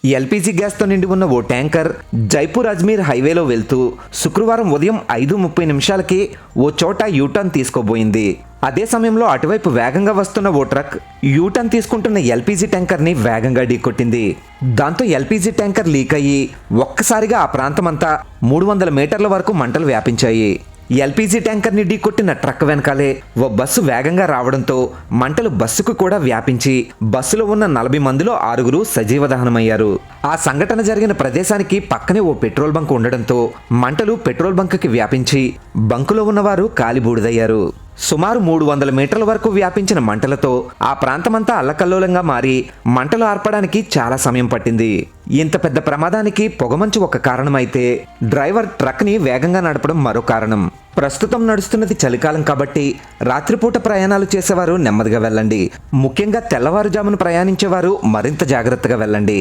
LPG గ్యాస్తో నిండి ఉన్న ఓ tanker Jaipur Ajmer హైవేలో వెళ్తూ శుక్రవారం ఉదయం 5:30 ఓ చోట యూటర్న్ తీసుకోబోయింది. అదే సమయంలో అటువైపు వేగంగా వస్తున్న ఓ ట్రక్ యూటర్న్ తీసుకుంటున్న ఎల్పీజీ ట్యాంకర్ని వేగంగా ఢీకొట్టింది. దాంతో ఎల్పీజీ ట్యాంకర్ లీక్ అయ్యి ఒక్కసారిగా ఆ ప్రాంతమంతా 300 మీటర్ల వరకు మంటలు వ్యాపించాయి. ఎల్పీజీ ట్యాంకర్ని ఢీకొట్టిన ట్రక్ వెనకాలే ఓ బస్సు వేగంగా రావడంతో మంటలు బస్సుకు కూడా వ్యాపించి బస్సులో ఉన్న 40 మందిలో 6 సజీవ దహనమయ్యారు. ఆ సంఘటన జరిగిన ప్రదేశానికి పక్కనే ఓ పెట్రోల్ బంక్ ఉండడంతో మంటలు పెట్రోల్ బంకుకి వ్యాపించి బంకులో ఉన్నవారు కాలిబూడిదయ్యారు. సుమారు 300 మీటర్ల వరకు వ్యాపించిన మంటలతో ఆ ప్రాంతమంతా అల్లకల్లోలంగా మారి మంటలు ఆర్పడానికి చాలా సమయం పట్టింది. ఇంత పెద్ద ప్రమాదానికి పొగమంచు ఒక కారణమైతే డ్రైవర్ ట్రక్ని వేగంగా నడపడం మరో కారణం. ప్రస్తుతం నడుస్తున్నది చలికాలం కాబట్టి రాత్రిపూట ప్రయాణాలు చేసేవారు నెమ్మదిగా వెళ్ళండి. ముఖ్యంగా తెల్లవారుజామున ప్రయాణించేవారు మరింత జాగ్రత్తగా వెళ్ళండి.